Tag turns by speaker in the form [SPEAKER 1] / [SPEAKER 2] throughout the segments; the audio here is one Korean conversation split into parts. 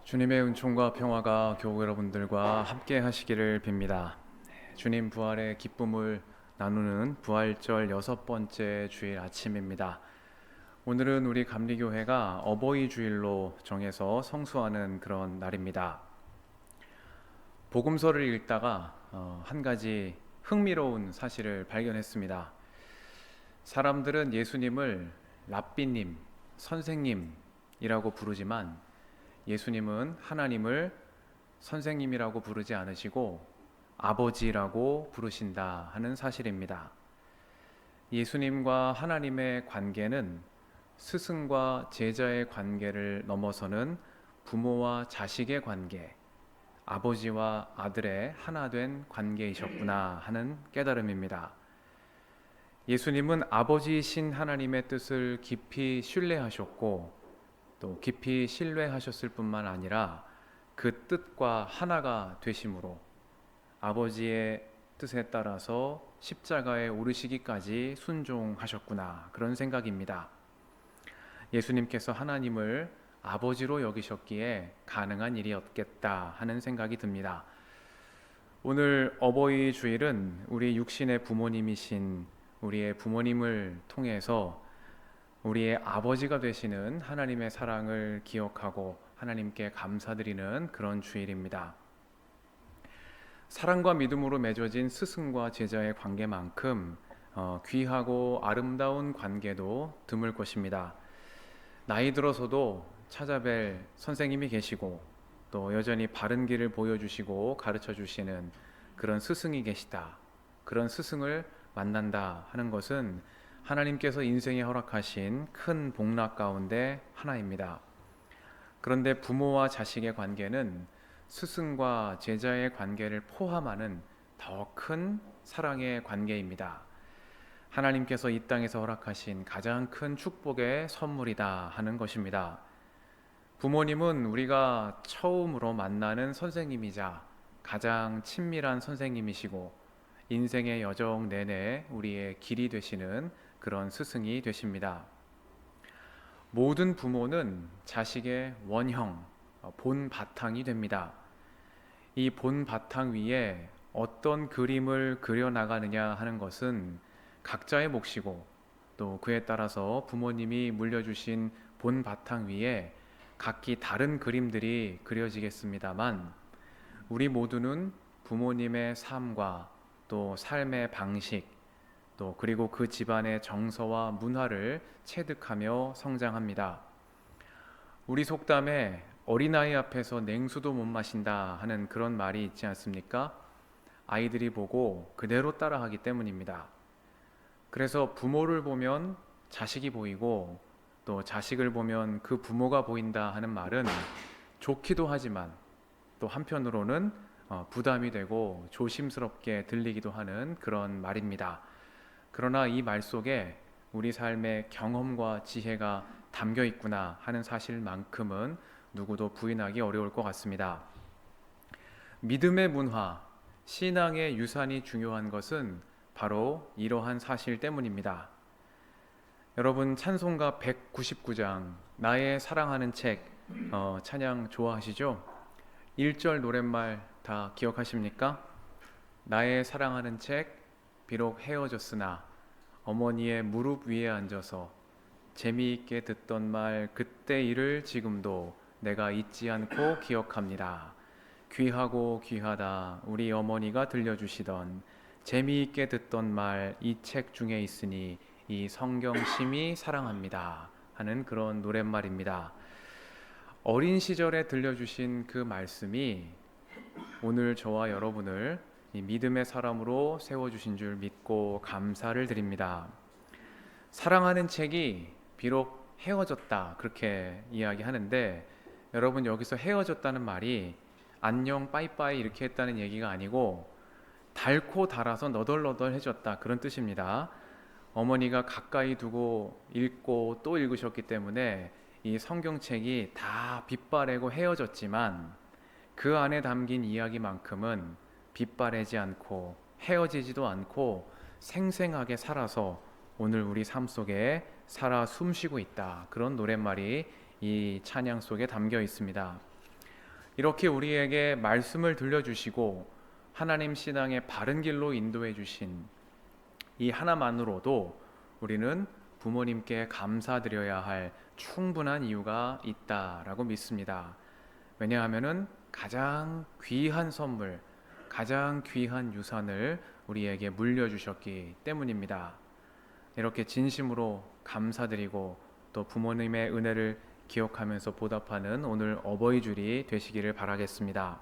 [SPEAKER 1] 주님의 은총과 평화가 교우 여러분들과 함께 하시기를 빕니다. 주님 부활의 기쁨을 나누는 부활절 6번째 주일 아침입니다. 오늘은 우리 감리교회가 어버이 주일로 정해서 성수하는 그런 날입니다. 복음서를 읽다가 한 가지 흥미로운 사실을 발견했습니다. 사람들은 예수님을 랍비님, 선생님이라고 부르지만 예수님은 하나님을 선생님이라고 부르지 않으시고 아버지라고 부르신다 하는 사실입니다. 예수님과 하나님의 관계는 스승과 제자의 관계를 넘어서는 부모와 자식의 관계, 아버지와 아들의 하나 된 관계이셨구나 하는 깨달음입니다. 예수님은 아버지이신 하나님의 뜻을 깊이 신뢰하셨고 또 깊이 신뢰하셨을 뿐만 아니라 그 뜻과 하나가 되심으로 아버지의 뜻에 따라서 십자가에 오르시기까지 순종하셨구나, 그런 생각입니다. 예수님께서 하나님을 아버지로 여기셨기에 가능한 일이었겠다 하는 생각이 듭니다. 오늘 어버이 주일은 우리 육신의 부모님이신 우리의 부모님을 통해서 우리의 아버지가 되시는 하나님의 사랑을 기억하고 하나님께 감사드리는 그런 주일입니다. 사랑과 믿음으로 맺어진 스승과 제자의 관계만큼 귀하고 아름다운 관계도 드물 것입니다. 나이 들어서도 찾아뵐 선생님이 계시고 또 여전히 바른 길을 보여주시고 가르쳐 주시는 그런 스승이 계시다, 그런 스승을 만난다 하는 것은 하나님께서 인생에 허락하신 큰 복락 가운데 하나입니다. 그런데 부모와 자식의 관계는 스승과 제자의 관계를 포함하는 더 큰 사랑의 관계입니다. 하나님께서 이 땅에서 허락하신 가장 큰 축복의 선물이다 하는 것입니다. 부모님은 우리가 처음으로 만나는 선생님이자 가장 친밀한 선생님이시고 인생의 여정 내내 우리의 길이 되시는 그런 스승이 되십니다. 모든 부모는 자식의 원형, 본 바탕이 됩니다. 이 본 바탕 위에 어떤 그림을 그려나가느냐 하는 것은 각자의 몫이고 또 그에 따라서 부모님이 물려주신 본 바탕 위에 각기 다른 그림들이 그려지겠습니다만 우리 모두는 부모님의 삶과 또 삶의 방식, 또 그리고 그 집안의 정서와 문화를 체득하며 성장합니다. 우리 속담에 어린아이 앞에서 냉수도 못 마신다 하는 그런 말이 있지 않습니까? 아이들이 보고 그대로 따라하기 때문입니다. 그래서 부모를 보면 자식이 보이고 또 자식을 보면 그 부모가 보인다 하는 말은 좋기도 하지만 또 한편으로는 부담이 되고 조심스럽게 들리기도 하는 그런 말입니다. 그러나 이 말 속에 우리 삶의 경험과 지혜가 담겨 있구나 하는 사실만큼은 누구도 부인하기 어려울 것 같습니다. 믿음의 문화, 신앙의 유산이 중요한 것은 바로 이러한 사실 때문입니다. 여러분, 찬송가 199장 나의 사랑하는 책 찬양 좋아하시죠? 1절 노랫말 다 기억하십니까? 나의 사랑하는 책 비록 헤어졌으나 어머니의 무릎 위에 앉아서 재미있게 듣던 말 그때 일을 지금도 내가 잊지 않고 기억합니다. 귀하고 귀하다 우리 어머니가 들려주시던 재미있게 듣던 말 이 책 중에 있으니 이 성경심이 사랑합니다 하는 그런 노랫말입니다. 어린 시절에 들려주신 그 말씀이 오늘 저와 여러분을 이 믿음의 사람으로 세워주신 줄 믿고 감사를 드립니다. 사랑하는 책이 비록 헤어졌다 그렇게 이야기하는데 여러분, 여기서 헤어졌다는 말이 안녕 빠이빠이 이렇게 했다는 얘기가 아니고 닳고 닳아서 너덜너덜해졌다 그런 뜻입니다. 어머니가 가까이 두고 읽고 또 읽으셨기 때문에 이 성경책이 다 빛바래고 헤어졌지만 그 안에 담긴 이야기만큼은 빛바래지 않고 헤어지지도 않고 생생하게 살아서 오늘 우리 삶 속에 살아 숨쉬고 있다, 그런 노랫말이 이 찬양 속에 담겨 있습니다. 이렇게 우리에게 말씀을 들려주시고 하나님 신앙의 바른 길로 인도해 주신 이 하나만으로도 우리는 부모님께 감사드려야 할 충분한 이유가 있다라고 믿습니다. 왜냐하면은 가장 귀한 선물, 가장 귀한 유산을 우리에게 물려주셨기 때문입니다. 이렇게 진심으로 감사드리고 또 부모님의 은혜를 기억하면서 보답하는 오늘 어버이줄이 되시기를 바라겠습니다.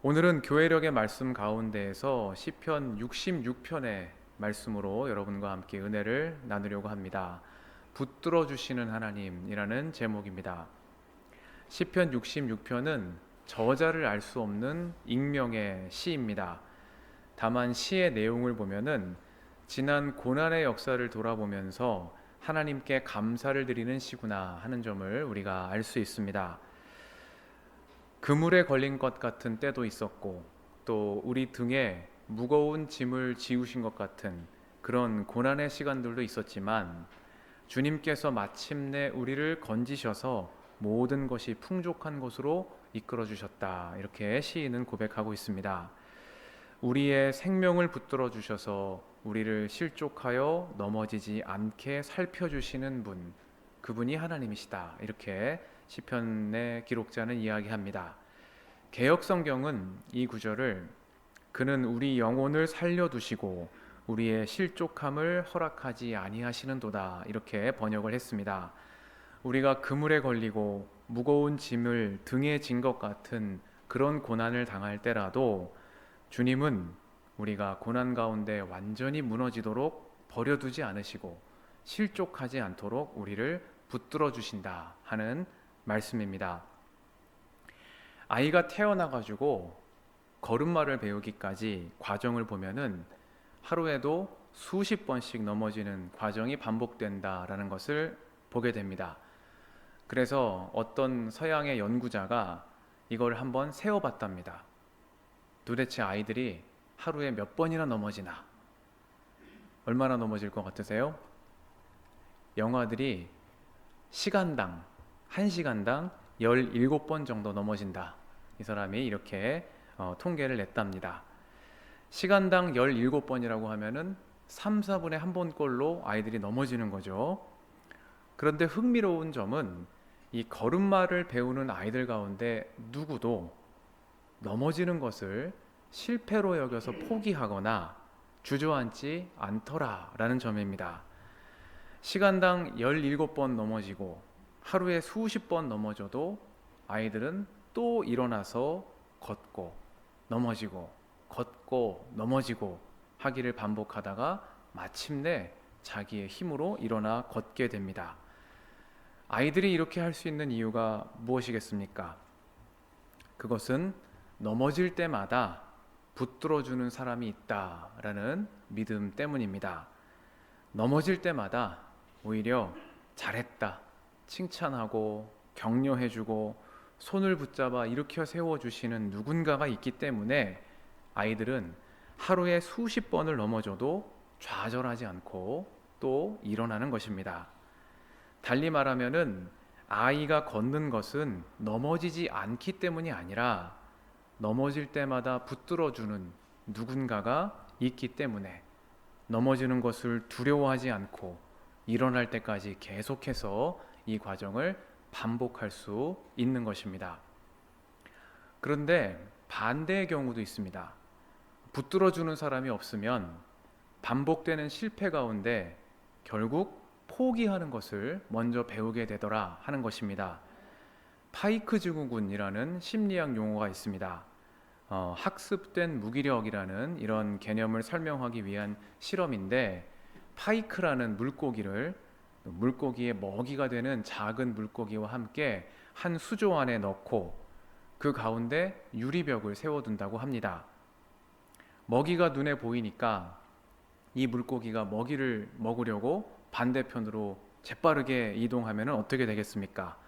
[SPEAKER 1] 오늘은 교회력의 말씀 가운데에서 시편 66편의 말씀으로 여러분과 함께 은혜를 나누려고 합니다. 붙들어 주시는 하나님이라는 제목입니다. 시편 66편은 저자를 알 수 없는 익명의 시입니다. 다만 시의 내용을 보면은 지난 고난의 역사를 돌아보면서 하나님께 감사를 드리는 시구나 하는 점을 우리가 알 수 있습니다. 그물에 걸린 것 같은 때도 있었고 또 우리 등에 무거운 짐을 지우신 것 같은 그런 고난의 시간들도 있었지만 주님께서 마침내 우리를 건지셔서 모든 것이 풍족한 것으로 이끌어 주셨다. 이렇게 시인은 고백하고 있습니다. 우리의 생명을 붙들어 주셔서 우리를 실족하여 넘어지지 않게 살펴주시는 분, 그분이 하나님이시다. 이렇게 시편의 기록자는 이야기합니다. 개역 성경은 이 구절을 그는 우리 영혼을 살려두시고 우리의 실족함을 허락하지 아니하시는도다. 이렇게 번역을 했습니다. 우리가 그물에 걸리고 무거운 짐을 등에 진 것 같은 그런 고난을 당할 때라도 주님은 우리가 고난 가운데 완전히 무너지도록 버려두지 않으시고 실족하지 않도록 우리를 붙들어 주신다 하는 말씀입니다. 아이가 태어나가지고 걸음마를 배우기까지 과정을 보면은 하루에도 수십 번씩 넘어지는 과정이 반복된다라는 것을 보게 됩니다. 그래서 어떤 서양의 연구자가 이걸 한번 세어봤답니다. 도대체 아이들이 하루에 몇 번이나 넘어지나? 얼마나 넘어질 것 같으세요? 영아들이 시간당 1시간당 17번 정도 넘어진다. 이 사람이 이렇게 통계를 냈답니다. 시간당 17번이라고 하면은 3, 4분에 한 번꼴로 아이들이 넘어지는 거죠. 그런데 흥미로운 점은 이 걸음마를 배우는 아이들 가운데 누구도 넘어지는 것을 실패로 여겨서 포기하거나 주저앉지 않더라라는 점입니다. 시간당 17번 넘어지고 하루에 수십 번 넘어져도 아이들은 또 일어나서 걷고 넘어지고 걷고 넘어지고 하기를 반복하다가 마침내 자기의 힘으로 일어나 걷게 됩니다. 아이들이 이렇게 할 수 있는 이유가 무엇이겠습니까? 그것은 넘어질 때마다 붙들어주는 사람이 있다라는 믿음 때문입니다. 넘어질 때마다 오히려 잘했다, 칭찬하고 격려해주고 손을 붙잡아 일으켜 세워주시는 누군가가 있기 때문에 아이들은 하루에 수십 번을 넘어져도 좌절하지 않고 또 일어나는 것입니다. 달리 말하면은 아이가 걷는 것은 넘어지지 않기 때문이 아니라 넘어질 때마다 붙들어주는 누군가가 있기 때문에 넘어지는 것을 두려워하지 않고 일어날 때까지 계속해서 이 과정을 반복할 수 있는 것입니다. 그런데 반대의 경우도 있습니다. 붙들어주는 사람이 없으면 반복되는 실패 가운데 결국 포기하는 것을 먼저 배우게 되더라 하는 것입니다. 파이크 증후군이라는 심리학 용어가 있습니다. 학습된 무기력이라는 이런 개념을 설명하기 위한 실험인데 파이크라는 물고기의 먹이가 되는 작은 물고기와 함께 한 수조 안에 넣고 그 가운데 유리벽을 세워둔다고 합니다. 먹이가 눈에 보이니까 이 물고기가 먹이를 먹으려고 반대편으로 재빠르게 이동하면 어떻게 되겠습니까?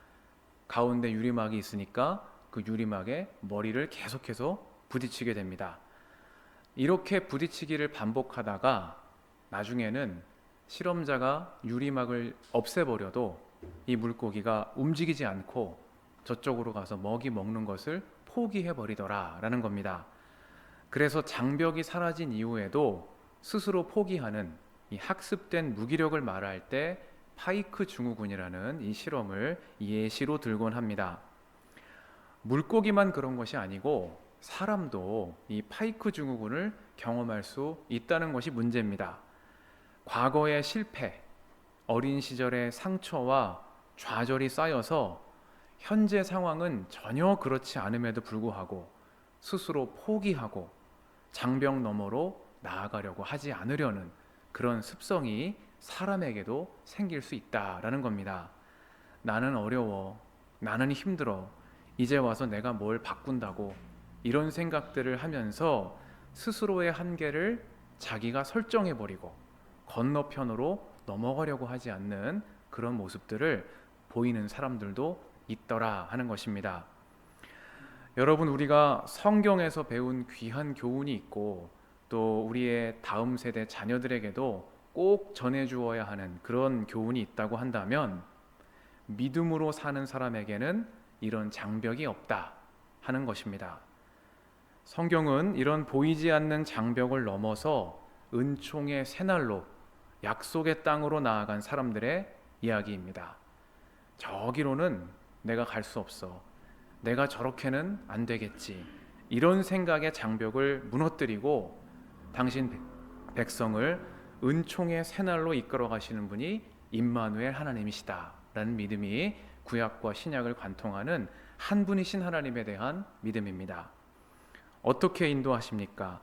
[SPEAKER 1] 가운데 유리막이 있으니까 그 유리막에 머리를 계속해서 부딪히게 됩니다. 이렇게 부딪히기를 반복하다가 나중에는 실험자가 유리막을 없애버려도 이 물고기가 움직이지 않고 저쪽으로 가서 먹이 먹는 것을 포기해버리더라 라는 겁니다. 그래서 장벽이 사라진 이후에도 스스로 포기하는 이 학습된 무기력을 말할 때 파이크 증후군이라는 이 실험을 예시로 들곤 합니다. 물고기만 그런 것이 아니고 사람도 이 파이크 증후군을 경험할 수 있다는 것이 문제입니다. 과거의 실패, 어린 시절의 상처와 좌절이 쌓여서 현재 상황은 전혀 그렇지 않음에도 불구하고 스스로 포기하고 장벽 너머로 나아가려고 하지 않으려는 그런 습성이 사람에게도 생길 수 있다라는 겁니다. 나는 어려워, 나는 힘들어, 이제 와서 내가 뭘 바꾼다고 이런 생각들을 하면서 스스로의 한계를 자기가 설정해버리고 건너편으로 넘어가려고 하지 않는 그런 모습들을 보이는 사람들도 있더라 하는 것입니다. 여러분, 우리가 성경에서 배운 귀한 교훈이 있고 또 우리의 다음 세대 자녀들에게도 꼭 전해주어야 하는 그런 교훈이 있다고 한다면 믿음으로 사는 사람에게는 이런 장벽이 없다 하는 것입니다. 성경은 이런 보이지 않는 장벽을 넘어서 은총의 새날로 약속의 땅으로 나아간 사람들의 이야기입니다. 저기로는 내가 갈 수 없어. 내가 저렇게는 안 되겠지. 이런 생각의 장벽을 무너뜨리고 당신 백성을 은총의 새날로 이끌어 가시는 분이 임마누엘 하나님이시다 라는 믿음이 구약과 신약을 관통하는 한 분이신 하나님에 대한 믿음입니다. 어떻게 인도하십니까?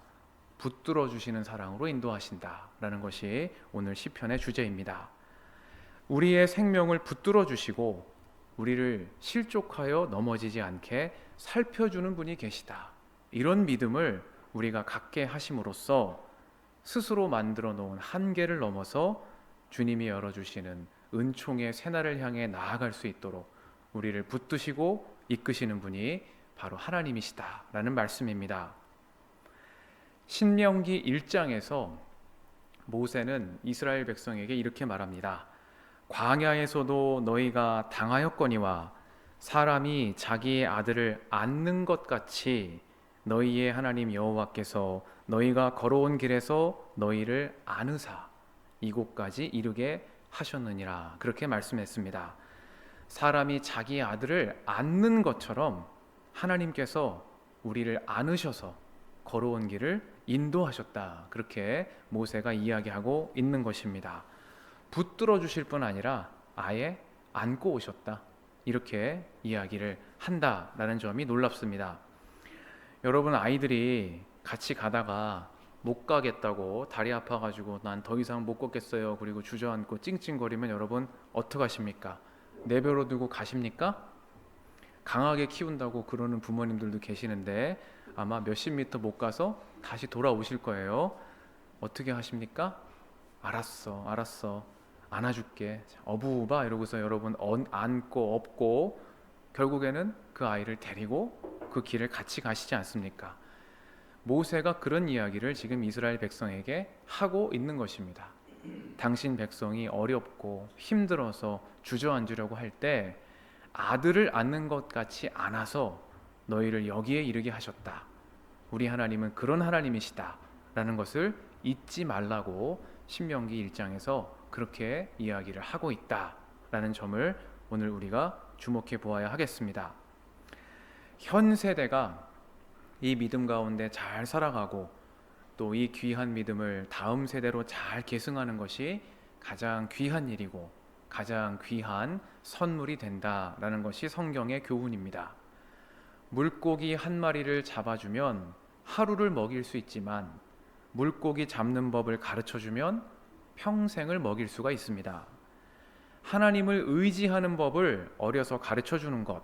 [SPEAKER 1] 붙들어 주시는 사랑으로 인도하신다 라는 것이 오늘 시편의 주제입니다. 우리의 생명을 붙들어 주시고 우리를 실족하여 넘어지지 않게 살펴주는 분이 계시다. 이런 믿음을 우리가 갖게 하심으로써 스스로 만들어 놓은 한계를 넘어서 주님이 열어주시는 은총의 새날을 향해 나아갈 수 있도록 우리를 붙드시고 이끄시는 분이 바로 하나님이시다 라는 말씀입니다. 신명기 1장에서 모세는 이스라엘 백성에게 이렇게 말합니다. 광야에서도 너희가 당하였거니와 사람이 자기의 아들을 안는 것 같이 너희의 하나님 여호와께서 너희가 걸어온 길에서 너희를 안으사 이곳까지 이르게 하셨느니라. 그렇게 말씀했습니다. 사람이 자기의 아들을 안는 것처럼 하나님께서 우리를 안으셔서 걸어온 길을 인도하셨다. 그렇게 모세가 이야기하고 있는 것입니다. 붙들어 주실 뿐 아니라 아예 안고 오셨다. 이렇게 이야기를 한다라는 점이 놀랍습니다. 여러분, 아이들이 같이 가다가 못 가겠다고 다리 아파가지고 난 더 이상 못 걷겠어요. 그리고 주저앉고 찡찡거리면 여러분 어떡하십니까? 내버려 두고 가십니까? 강하게 키운다고 그러는 부모님들도 계시는데 아마 몇십 미터 못 가서 다시 돌아오실 거예요. 어떻게 하십니까? 알았어 안아줄게 어부바 이러고서 여러분 안고 업고 결국에는 그 아이를 데리고 그 길을 같이 가시지 않습니까? 모세가 그런 이야기를 지금 이스라엘 백성에게 하고 있는 것입니다. 당신 백성이 어렵고 힘들어서 주저앉으려고 할 때 아들을 안는 것 같이 안아서 너희를 여기에 이르게 하셨다. 우리 하나님은 그런 하나님이시다 라는 것을 잊지 말라고 신명기 1장에서 그렇게 이야기를 하고 있다 라는 점을 오늘 우리가 주목해 보아야 하겠습니다. 현 세대가 이 믿음 가운데 잘 살아가고 또 이 귀한 믿음을 다음 세대로 잘 계승하는 것이 가장 귀한 일이고 가장 귀한 선물이 된다라는 것이 성경의 교훈입니다. 물고기 한 마리를 잡아주면 하루를 먹일 수 있지만 물고기 잡는 법을 가르쳐주면 평생을 먹일 수가 있습니다. 하나님을 의지하는 법을 어려서 가르쳐주는 것,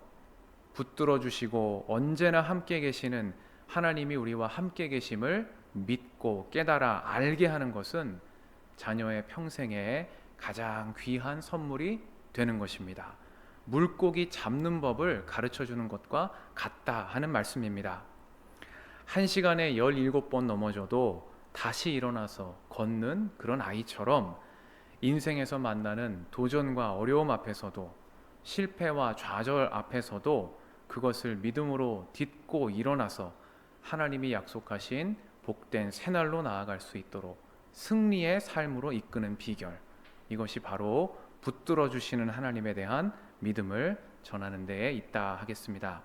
[SPEAKER 1] 붙들어 주시고 언제나 함께 계시는 하나님이 우리와 함께 계심을 믿고 깨달아 알게 하는 것은 자녀의 평생에 가장 귀한 선물이 되는 것입니다. 물고기 잡는 법을 가르쳐주는 것과 같다 하는 말씀입니다. 한 시간에 17번 넘어져도 다시 일어나서 걷는 그런 아이처럼 인생에서 만나는 도전과 어려움 앞에서도 실패와 좌절 앞에서도 그것을 믿음으로 딛고 일어나서 하나님이 약속하신 복된 새날로 나아갈 수 있도록 승리의 삶으로 이끄는 비결, 이것이 바로 붙들어 주시는 하나님에 대한 믿음을 전하는 데에 있다 하겠습니다.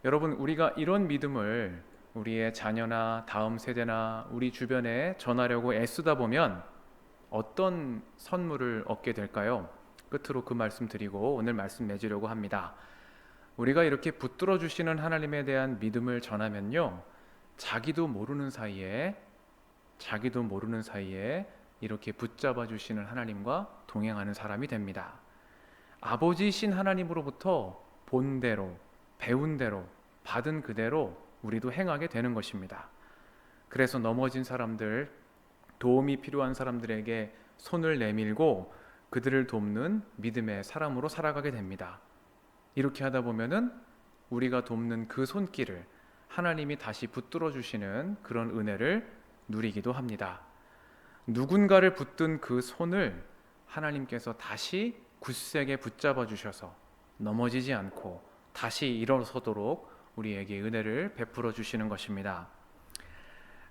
[SPEAKER 1] 여러분, 우리가 이런 믿음을 우리의 자녀나 다음 세대나 우리 주변에 전하려고 애쓰다 보면 어떤 선물을 얻게 될까요? 끝으로 그 말씀 드리고 오늘 말씀 맺으려고 합니다. 우리가 이렇게 붙들어 주시는 하나님에 대한 믿음을 전하면요, 자기도 모르는 사이에 이렇게 붙잡아 주시는 하나님과 동행하는 사람이 됩니다. 아버지이신 하나님으로부터 본 대로, 배운 대로, 받은 그대로 우리도 행하게 되는 것입니다. 그래서 넘어진 사람들, 도움이 필요한 사람들에게 손을 내밀고 그들을 돕는 믿음의 사람으로 살아가게 됩니다. 이렇게 하다 보면은 우리가 돕는 그 손길을 하나님이 다시 붙들어 주시는 그런 은혜를 누리기도 합니다. 누군가를 붙든 그 손을 하나님께서 다시 굳세게 붙잡아 주셔서 넘어지지 않고 다시 일어서도록 우리에게 은혜를 베풀어 주시는 것입니다.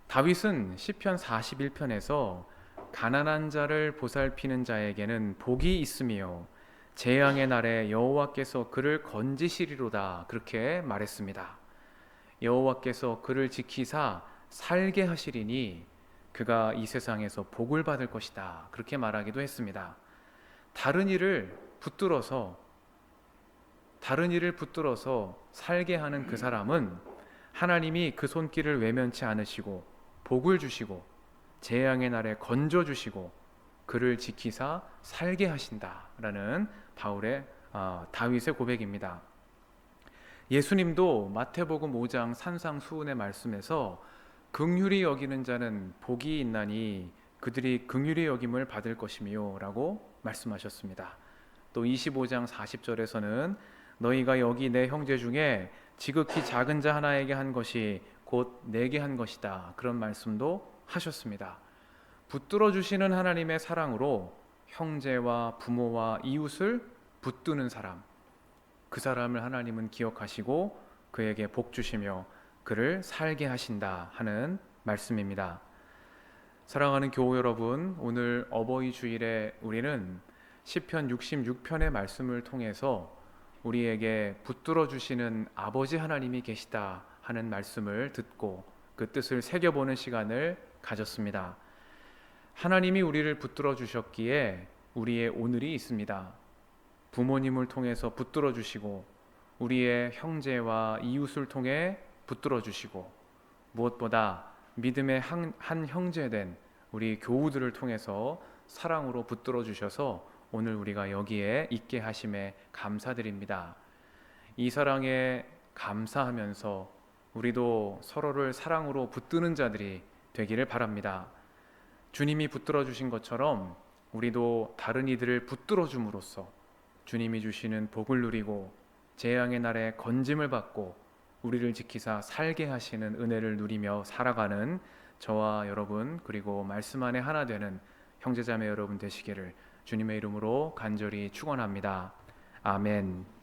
[SPEAKER 1] 다윗은 시편 41편에서 가난한 자를 보살피는 자에게는 복이 있으며 재앙의 날에 여호와께서 그를 건지시리로다, 그렇게 말했습니다. 여호와께서 그를 지키사 살게 하시리니 그가 이 세상에서 복을 받을 것이다, 그렇게 말하기도 했습니다. 다른 일을 붙들어서 살게 하는 그 사람은 하나님이 그 손길을 외면치 않으시고 복을 주시고 재앙의 날에 건져 주시고 그를 지키사 살게 하신다라는 다윗의 고백입니다. 예수님도 마태복음 5장 산상수훈의 말씀에서 긍휼히 여기는 자는 복이 있나니 그들이 긍휼히 여김을 받을 것이며 라고 말씀하셨습니다. 또 25장 40절에서는 너희가 여기 내 형제 중에 지극히 작은 자 하나에게 한 것이 곧 내게 한 것이다, 그런 말씀도 하셨습니다. 붙들어 주시는 하나님의 사랑으로 형제와 부모와 이웃을 붙드는 사람, 그 사람을 하나님은 기억하시고 그에게 복 주시며 그를 살게 하신다 하는 말씀입니다. 사랑하는 교우 여러분, 오늘 어버이 주일에 우리는 시편 66편의 말씀을 통해서 우리에게 붙들어 주시는 아버지 하나님이 계시다 하는 말씀을 듣고 그 뜻을 새겨보는 시간을 가졌습니다. 하나님이 우리를 붙들어 주셨기에 우리의 오늘이 있습니다. 부모님을 통해서 붙들어 주시고 우리의 형제와 이웃을 통해 붙들어 주시고 무엇보다 믿음의 한 형제된 우리 교우들을 통해서 사랑으로 붙들어 주셔서 오늘 우리가 여기에 있게 하심에 감사드립니다. 이 사랑에 감사하면서 우리도 서로를 사랑으로 붙드는 자들이 되기를 바랍니다. 주님이 붙들어 주신 것처럼 우리도 다른 이들을 붙들어 줌으로써 주님이 주시는 복을 누리고 재앙의 날에 건짐을 받고 우리를 지키사 살게 하시는 은혜를 누리며 살아가는 저와 여러분, 그리고 말씀 안에 하나 되는 형제자매 여러분 되시기를 주님의 이름으로 간절히 축원합니다. 아멘.